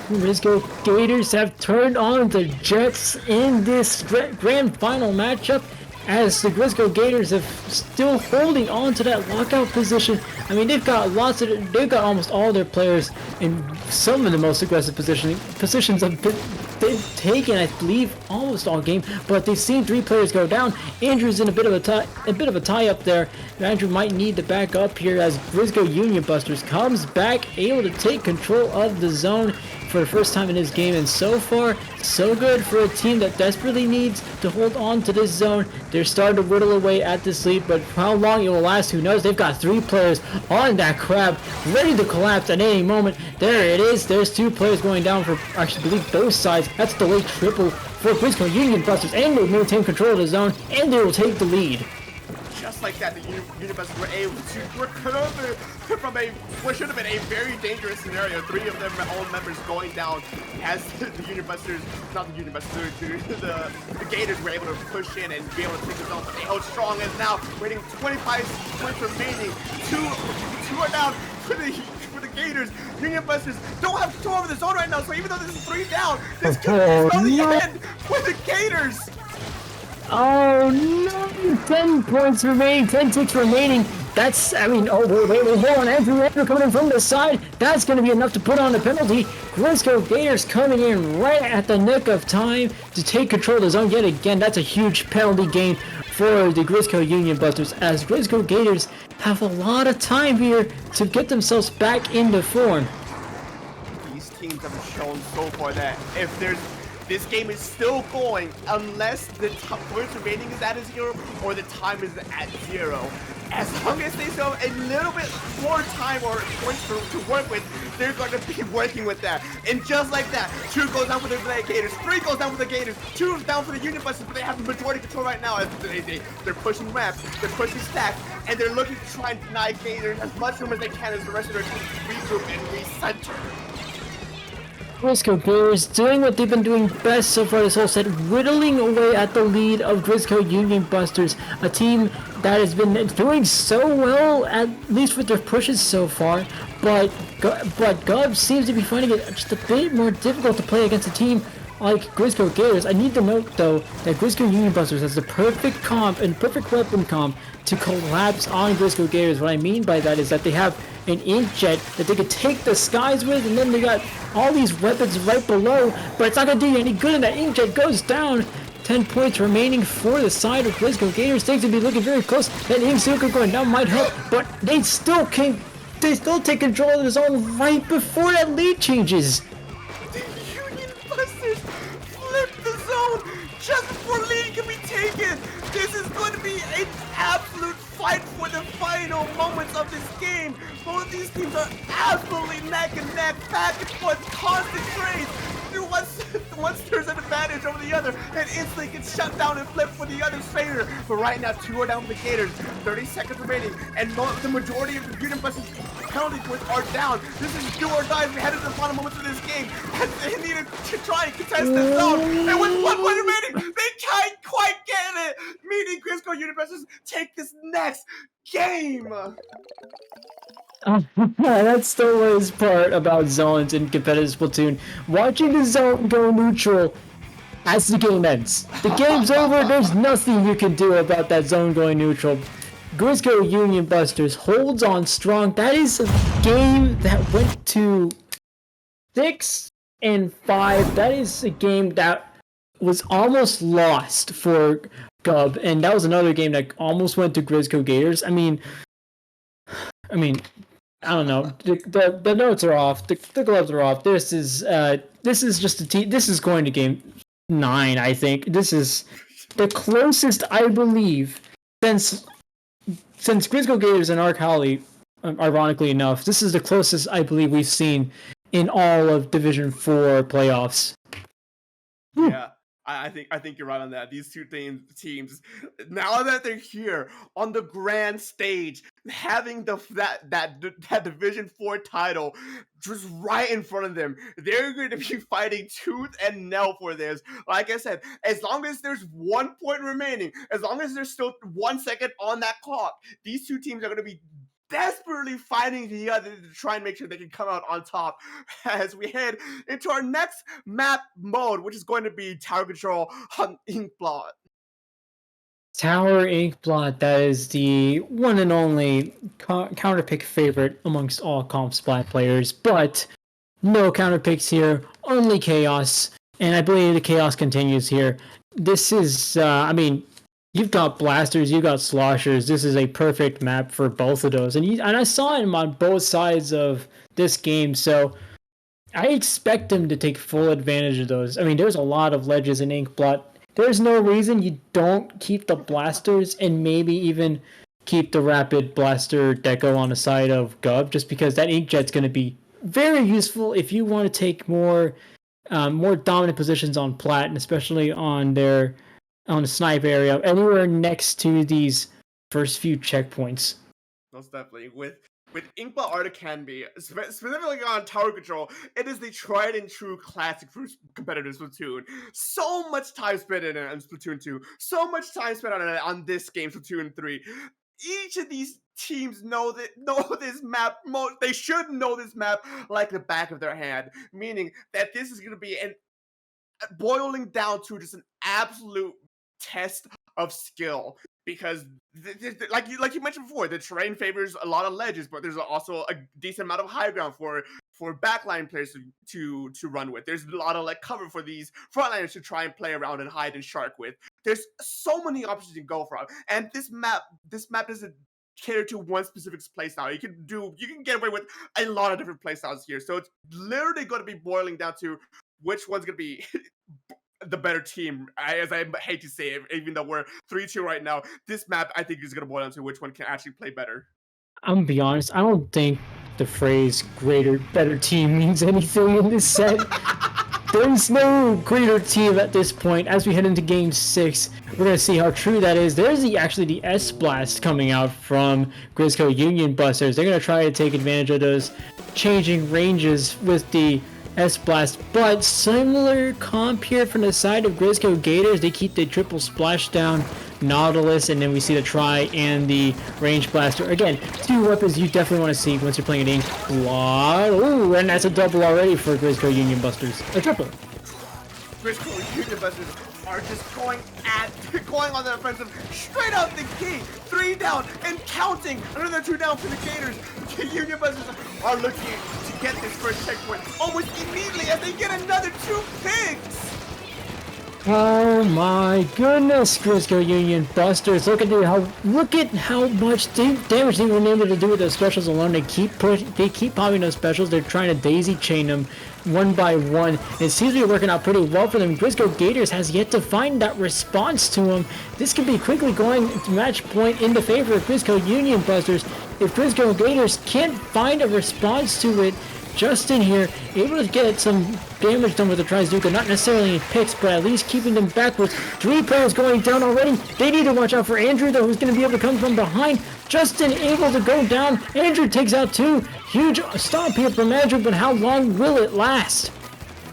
Grizzco Gators have turned on the Jets in this grand final matchup, as the Grizzco Gators have still holding on to that lockout position. I mean, they've got almost all their players in some of the most aggressive positions they've taken, I believe, almost all game. But they've seen 3 players go down. Andrew's in a bit of a tie up there. Andrew might need to back up here as Grizzco Union Busters comes back, able to take control of the zone for the first time in his game, and so far, so good for a team that desperately needs to hold on to this zone. They're starting to whittle away at this lead, but how long it will last, who knows? They've got 3 players on that crab, ready to collapse at any moment. There it is. There's 2 players going down for, actually, I believe, both sides. That's the late triple for Grizzco Union Busters, and they maintain control of the zone, and they will take the lead. Just like that, the Union Busters were able to recover from what should have been a very dangerous scenario. 3 of their own members going down as the Union Busters, not the Union Busters, the Gators were able to push in and be able to take the zone. But they held strong as now, waiting 25 points remaining. 2 are down for the Gators. Union Busters don't have control over the zone right now, so even though this is 3 down, this could be the end for the Gators. Oh no! 10 points remaining, 10 ticks remaining. That's, I mean, oh wait, hold on, Andrew coming in from the side. That's going to be enough to put on the penalty. Grizzco Gators coming in right at the nick of time to take control of the zone yet again. That's a huge penalty gain for the Grizzco Union Busters, as Grizzco Gators have a lot of time here to get themselves back into form. These teams have shown so far that this game is still going unless the points remaining is at a 0 or the time is at 0. As long as they still have a little bit more time or points to work with, they're going to be working with that. And just like that, 2 goes down for the Gators, 3 goes down for the Gators, 2 down for the Union Busters, but they have the majority control right now as they're pushing ramps, they're pushing stacks, and they're looking to try and deny Gators as much room as they can as the rest of their team regroup and recenter. Grizzco Gators doing what they've been doing best so far this whole set, whittling away at the lead of Grizzco Union Busters, a team that has been doing so well, at least with their pushes so far, but Gub seems to be finding it just a bit more difficult to play against a team like Grizzco Gators. I need to note, though, that Grizzco Union Busters has the perfect comp and perfect weapon comp to collapse on Grizzco Gators. What I mean by that is that they have an inkjet that they could take the skies with, and then they got all these weapons right below, but it's not going to do you any good, and that inkjet goes down. 10 points remaining for the side of Grizzco Gators. Things will be looking very close. That Inksuka going down might help, but they still take control of the zone right before that lead changes. The Union Busters flip the zone just before lead can be taken. This is going to be an absolute fight for the final moments of this game. Both these teams are absolutely neck and neck, back and forth, constant trades. Once there's an advantage over the other, and instantly gets shut down and flipped for the other's favor. But right now, 2 are down for the Gators. 30 seconds remaining, and the majority of the Green Buses penalty points are down. This is do or die as we head into the final moments of this game. And they need to try and contest this zone. And with 1 point remaining, they can't quite get it. Meaning Grizzco Universes take this next game. That's the worst part about zones in competitive Splatoon. Watching the zone go neutral as the game ends. The game's over, there's nothing you can do about that zone going neutral. Grizzco Union Busters holds on strong. That is a game that went to 6 and 5. That is a game that was almost lost for Gub, and that was another game that almost went to Grizzco Gators. I mean, I don't know. The notes are off. The gloves are off. This is just a team. This is going to game 9. I think this is the closest, I believe, since Grizzco Gators and Arc Holly. Ironically enough, this is the closest I believe we've seen in all of Division 4 playoffs. Yeah. I think you're right on that. These two teams, now that they're here on the grand stage, having that Division 4 title just right in front of them, they're going to be fighting tooth and nail for this. Like I said, as long as there's 1 point remaining, as long as there's still 1 second on that clock, these two teams are going to be desperately fighting the other to try and make sure they can come out on top as we head into our next map mode, which is going to be Tower Control on Inkblot. Tower Inkblot, that is the one and only counterpick favorite amongst all Comp Splat players, but no counterpicks here, only chaos, and I believe the chaos continues here. This is, you've got blasters, you've got sloshers. This is a perfect map for both of those. And I saw him on both sides of this game, so I expect him to take full advantage of those. I mean, there's a lot of ledges in Inkblot. There's no reason you don't keep the blasters and maybe even keep the rapid blaster deco on the side of Gub, just because that Inkjet's going to be very useful if you want to take more dominant positions on Plat, and especially on the snipe area, anywhere next to these first few checkpoints. Most definitely. With Inkblot Arctic can be, specifically on Tower Control, it is the tried and true classic for competitive Splatoon. So much time spent in it on Splatoon 2. So much time spent on this game, Splatoon 3. Each of these teams know this map. They should know this map like the back of their hand. Meaning that this is going to be boiling down to just an absolute test of skill, because like you mentioned before, the terrain favors a lot of ledges, but there's also a decent amount of high ground for backline players to run with. There's a lot of cover for these frontliners to try and play around and hide and shark with. There's so many options to go from, and this map doesn't cater to one specific playstyle. You can get away with a lot of different playstyles here, so it's literally going to be boiling down to which one's going to be the better team, as I hate to say it, even though we're 3-2 right now. This map, I think, is going to boil down to which one can actually play better. I'm gonna be honest, I don't think the phrase better team means anything in this set. There's no greater team at this point. As we head into game 6, we're going to see how true that is. There's actually the S-Blast coming out from Grizzco Union Busters. They're going to try to take advantage of those changing ranges with the S-Blast, but similar comp here from the side of Grizzco Gators. They keep the triple splashdown Nautilus, and then we see the Tri and the Range Blaster. Again, two weapons you definitely want to see once you're playing an Inkblot. Ooh, and that's a double already for Grizzco Union Busters. A triple. Grizzco Union Busters are just going on the offensive straight out the gate. 3 down and counting. Another 2 down for the Gators. The Union Busters are looking to get this first checkpoint almost immediately as they get another 2 picks. Oh my goodness, Grizzco Union Busters! Look at how much damage they've been able to do with those specials alone. They keep popping those specials. They're trying to daisy chain them one by one. It seems to be working out pretty well for them. Grizzco Gators has yet to find that response to them. This could be quickly going to match point in the favor of Grizzco Union Busters. If Grizzco Gators can't find a response to it, Justin here, able to get some damage done with the Trizuka, not necessarily in picks, but at least keeping them backwards. 3 players going down already. They need to watch out for Andrew, though, who's going to be able to come from behind. Justin able to go down. Andrew takes out 2. Huge stomp here from Andrew, but how long will it last?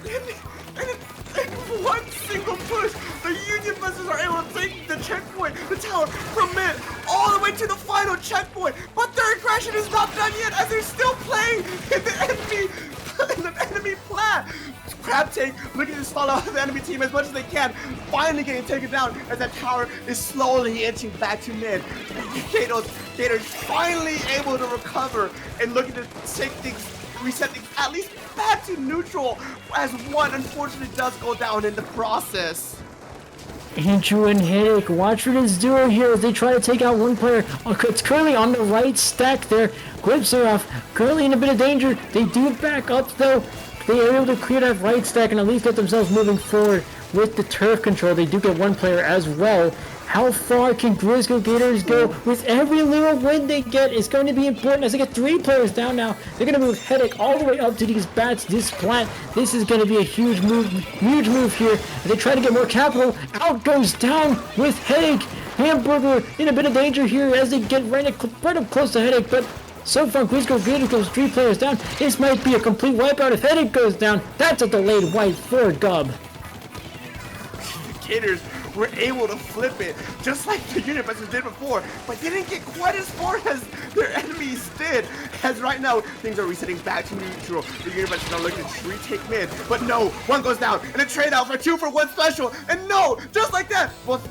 And one single push, the Union Busters are able to take the checkpoint, the tower, from mid all the way to the final checkpoint. But their aggression is not done yet, as they're still playing in the enemy plat. Crab Tank looking to stall out the enemy team as much as they can, finally getting taken down as that tower is slowly inching back to mid. Gators finally able to recover and looking to take things, reset things at least back to neutral, as one unfortunately does go down in the process. Andrew and Headache, watch for this duo here as they try to take out one player. It's currently on the right stack there. Grips are off, currently in a bit of danger. They do back up though. They are able to clear that right stack and at least get themselves moving forward with the turf control. They do get one player as well. How far can Grizzco Gators go? With every little win they get is going to be important as they get 3 players down now. They're going to move Headache all the way up to these bats, this plant. This is going to be a huge move here. As they try to get more capital. Out goes down with Headache. Hamburger in a bit of danger here as they get right up close to Headache, but so far, Grizzco Gators goes 3 players down. This might be a complete wipeout if Headache goes down. That's a delayed wipe for Gub. The Gators were able to flip it, just like the Union Busters did before, but they didn't get quite as far as their enemies did, as right now, things are resetting back to neutral. The Union Busters are looking to retake mid, but no, one goes down, and a trade out for 2 for 1 special, and no, just like that, both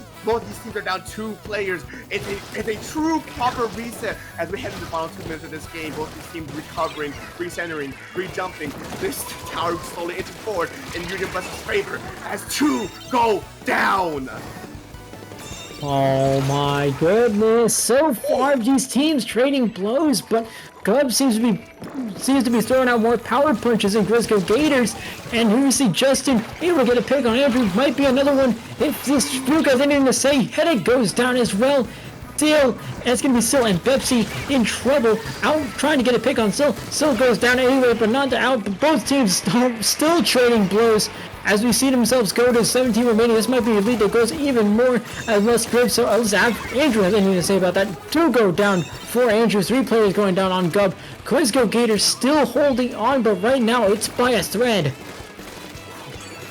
these teams are down 2 players. It's a true proper reset as we head into the final 2 minutes of this game. Both these teams recovering, recentering, re-jumping. This tower slowly inching forward in Union Busters' favor as 2 go down. Oh my goodness! So far, these teams trading blows, but Gub seems to be throwing out more power punches than Grizzco Gators. And here we see Justin able to get a pick on Andrew. Might be another one. If this Spook has anything to say, Headache goes down as well. Still, it's going to be Sil and Pepsi in trouble. Out trying to get a pick on Sil. Sil goes down anyway, but not to out. But both teams still trading blows. As we see themselves go to 17 remaining, this might be a lead that goes even more unless Grips, so unless Andrew has anything to say about that. 2 go down for Andrew, 3 players going down on Gub. Grizzco Gators still holding on, but right now it's by a thread.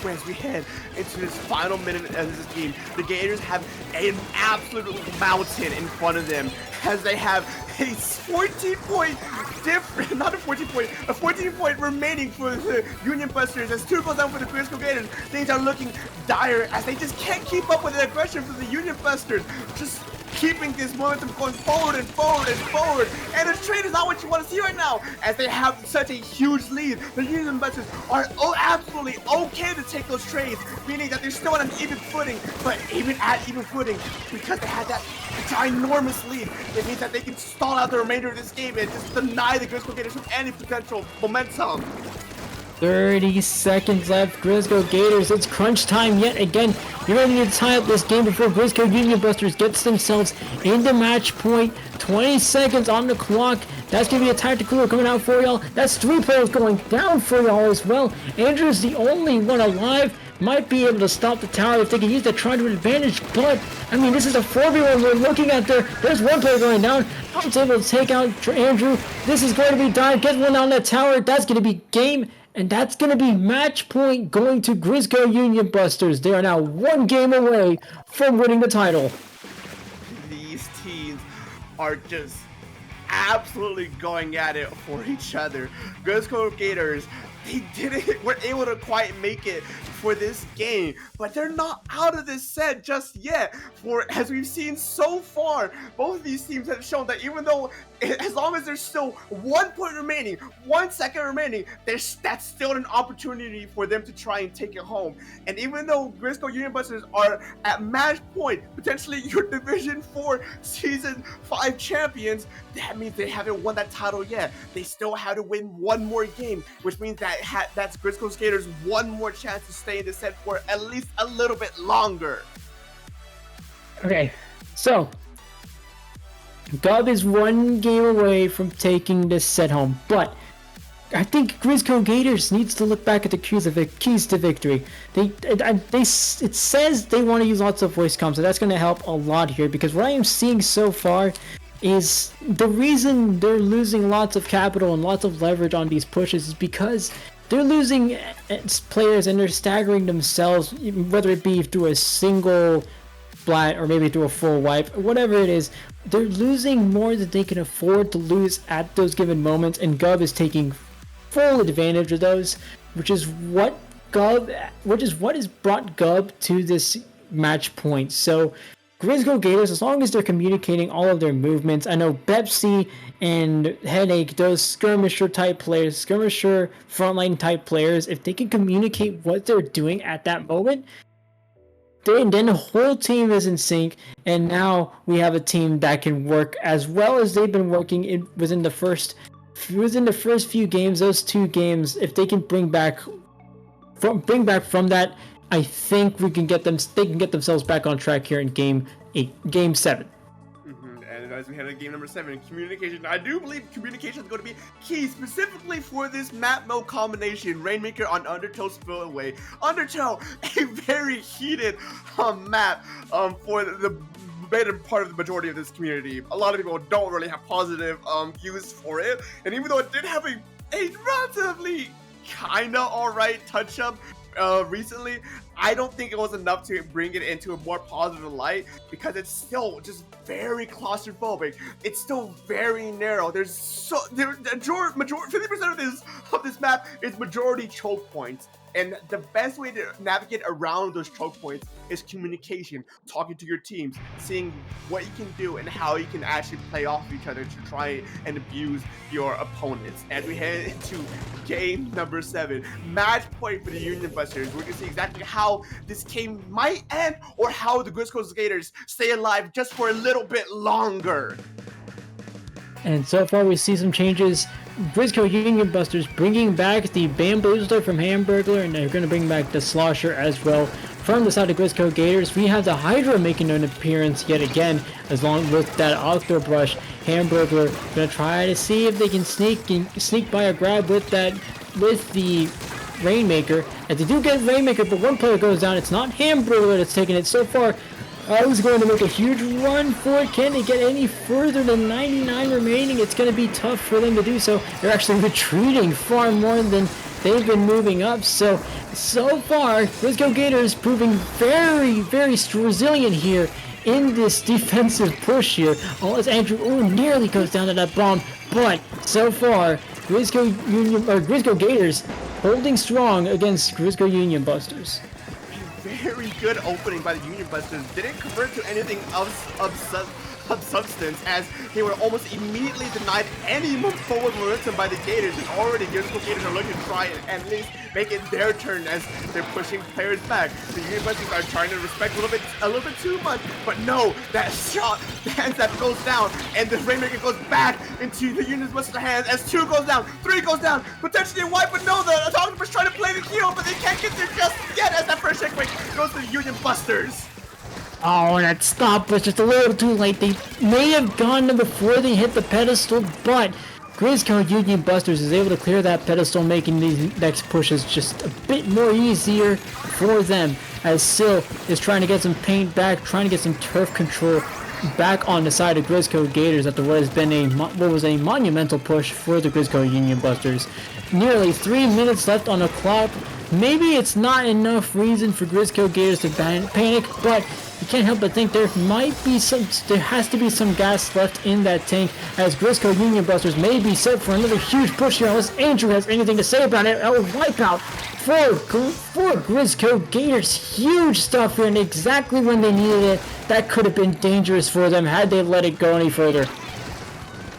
As we head into this final minute of this game, the Gators have an absolute mountain in front of them, as they have a 14-point difference, not a 14-point remaining for the Union Busters. As 2 goes down for the Grizzco Gators, things are looking dire as they just can't keep up with the aggression from the Union Busters. Just keeping this momentum going forward and forward and forward. And the trade is not what you want to see right now, as they have such a huge lead. The Union Busters are absolutely okay to take those trades, meaning that they're still on an even footing. But even at even footing, because they had that ginormous lead, it means that they can stall out the remainder of this game and just deny the Grizzco Gators from any potential momentum. 30 seconds left. Grizzco Gators, it's crunch time yet again. You're ready to tie up this game before Grizzco Union Busters gets themselves into match point. 20 seconds on the clock. That's going to be a tactical coming out for y'all. That's 3 players going down for y'all as well. Andrew's the only one alive. Might be able to stop the tower if they can use the Trident advantage, but I mean, this is a 4v1 we're looking at there. There's 1 player going down. It's able to take out Andrew. This is going to be dire. Get one on that tower. That's going to be game. And that's going to be match point going to Grizzco Union Busters. They are now 1 game away from winning the title. These teams are just absolutely going at it for each other. Grizzco Gators, they were able to quite make it for this game, but they're not out of this set just yet. For as we've seen so far, both of these teams have shown that even though, as long as there's still 1 point remaining, 1 second remaining, that's still an opportunity for them to try and take it home. And even though Grizzco Union Busters are at match point, potentially your Division 4 Season 5 champions, that means they haven't won that title yet. They still have to win 1 more game, which means that's Grizzco Gators' 1 more chance to stay in the set for at least a little bit longer. Okay, so Gov is 1 game away from taking this set home, but I think Grizzco Gators needs to look back at the keys to victory. It says they want to use lots of voice comms, so that's going to help a lot here, because what I am seeing so far is the reason they're losing lots of capital and lots of leverage on these pushes is because they're losing players and they're staggering themselves, whether it be through a single flat or maybe through a full wipe, whatever it is. They're losing more than they can afford to lose at those given moments, and Gov is taking full advantage of those, which is what has brought Gov to this match point. So Grizzco Gators, as long as they're communicating all of their movements, I know Pepsi and Headache, those skirmisher frontline type players, if they can communicate what they're doing at that moment, then the whole team is in sync, and now we have a team that can work as well as they've been working within the first few games. Those 2 games, if they can bring back from that, I think they can get themselves back on track here in game 7. And as we head to game number 7, communication. I do believe communication is going to be key, specifically for this map mode combination. Rainmaker on Undertow Spillway. Undertow, a very heated map for the better part of the majority of this community. A lot of people don't really have positive views for it, and even though it did have a relatively kinda alright touch-up recently, I don't think it was enough to bring it into a more positive light, because it's still just very claustrophobic. It's still very narrow. There's 50% of this map is majority choke points. And the best way to navigate around those choke points is communication, talking to your teams, seeing what you can do and how you can actually play off each other to try and abuse your opponents. As we head into game number 7, match point for the Union Busters. We're going to see exactly how this game might end, or how the Grizzco Gators stay alive just for a little bit longer. And so far we see some changes. Grizzco Union Busters bringing back the Bamboozler from Hamburglar, and they're going to bring back the Slosher as well. From the side of Grizzco Gators, we have the Hydra making an appearance yet again, as long with that Octo Brush. Hamburglar going to try to see if they can sneak by a grab with the Rainmaker. And they do get Rainmaker, but 1 player goes down. It's not Hamburglar that's taking it so far. Who's going to make a huge run for it? Can they get any further than 99 remaining? It's going to be tough for them to do so. They're actually retreating far more than they've been moving up. So far, Grizzco Gators proving very, very resilient here in this defensive push here. Oh, as Andrew nearly goes down to that bomb. But so far, Grizzco Gators holding strong against Grizzco Union Busters. Very good opening by the Union Busters. Didn't convert to anything of substance, as they were almost immediately denied any forward momentum by the Gators, and already Grizzco Gators are looking to try and at least make it their turn as they're pushing players back. The Union Busters are trying to respect a little bit too much, but no, that shot, the hand step goes down, and the Rainmaker goes back into the Union Busters' hands as 2 goes down, 3 goes down, potentially a wipe, but no, the Octopus trying to play the heel, but they can't get there just yet, as that first checkmate goes to the Union Busters. Oh, that stop was just a little too late. They may have gone them before they hit the pedestal, but Grizzco Union Busters is able to clear that pedestal, making these next pushes just a bit more easier for them, as Sil is trying to get some paint back, trying to get some turf control back on the side of Grizzco Gators after what has been what was a monumental push for the Grizzco Union Busters. Nearly 3 minutes left on the clock. Maybe it's not enough reason for Grizzco Gators to panic, but you can't help but think there has to be some gas left in that tank, as Grizzco Union Busters may be set for another huge push here, unless Andrew has anything to say about it. Oh, wipeout for Grizzco Gators. Huge stuff here, and exactly when they needed it. That could have been dangerous for them had they let it go any further.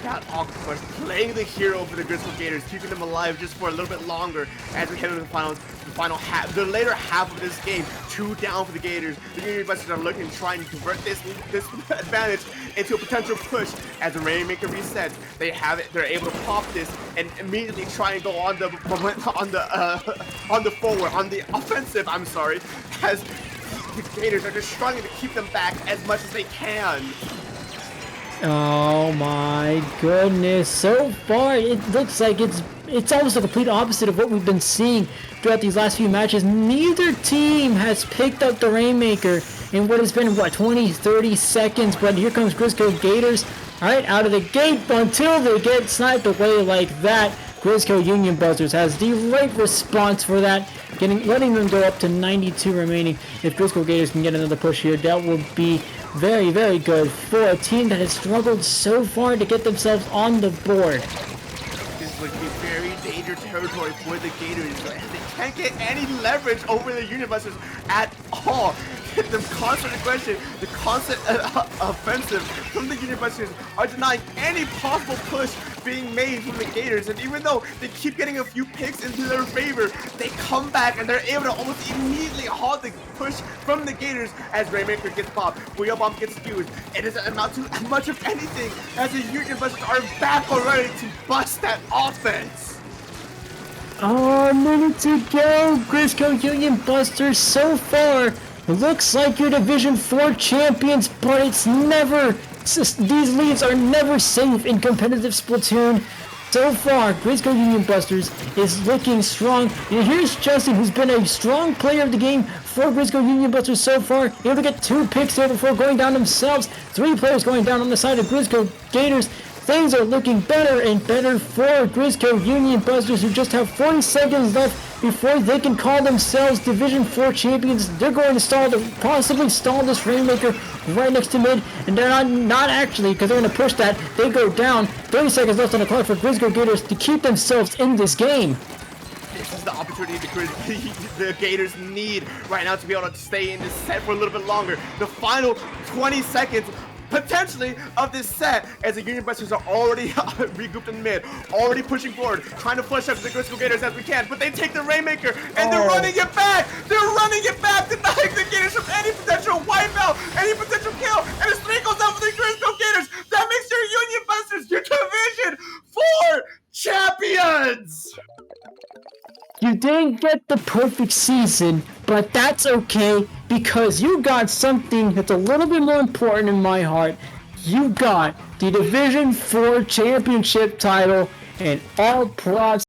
That Octopus playing the hero for the Grizzco Gators, keeping them alive just for a little bit longer as we head into the final half, the later half of this game. 2 down for the Gators. The Union Busters are looking to try and convert this advantage into a potential push as the Rainmaker resets. They have it. They're able to pop this and immediately try and go on the offensive. I'm sorry, as the Gators are just struggling to keep them back as much as they can. Oh my goodness, so far it looks like it's almost the complete opposite of what we've been seeing throughout these last few matches. Neither team has picked up the Rainmaker in what has been, 20-30 seconds, but here comes Grizzco Gators, alright, out of the gate, until they get sniped away like that. Grizzco Union Busters has the right response for that, letting them go up to 92 remaining. If Grizzco Gators can get another push here, that will be very, very good for a team that has struggled so far to get themselves on the board. This would be very dangerous territory for the Gators. They can't get any leverage over the Union Busters at all. The constant aggression, the constant offensive from the Union Busters are denying any possible push being made from the Gators. And even though they keep getting a few picks into their favor, they come back and they're able to almost immediately halt the push from the Gators as Rainmaker gets popped, Wheel Bomb gets used. It is not too much of anything as the Union Busters are back already to bust that offense. Oh, a minute to go. Grizzco Union Busters so far looks like you're Division 4 champions, but it's never, these leads are never safe in competitive Splatoon. So far, Grizzco Union Busters is looking strong. And here's Justin, who's been a strong player of the game for Grizzco Union Busters so far. Able to get 2 picks there before going down themselves. 3 players going down on the side of Grizzco Gators. Things are looking better and better for Grizzco Union Busters, who just have 40 seconds left before they can call themselves Division 4 champions. They're going to possibly stall this Rainmaker right next to mid, and they're not actually, because they're going to push that. They go down. 30 seconds left on the clock for Grizzco Gators to keep themselves in this game. This is the opportunity the Gators need right now to be able to stay in this set for a little bit longer. The final 20 seconds potentially of this set, as the Union Busters are already regrouped in mid, already pushing forward, trying to flush up the Grizzco Gators as we can, but they take the Rainmaker and they're running it back! They're running it back, denying the Gators from any potential wipeout, any potential kill, and a 3 goes down for the Grizzco Gators! That makes your Union Busters your Division 4 champions! You didn't get the perfect season, but that's okay, because you got something that's a little bit more important in my heart. You got the Division 4 championship title, and all props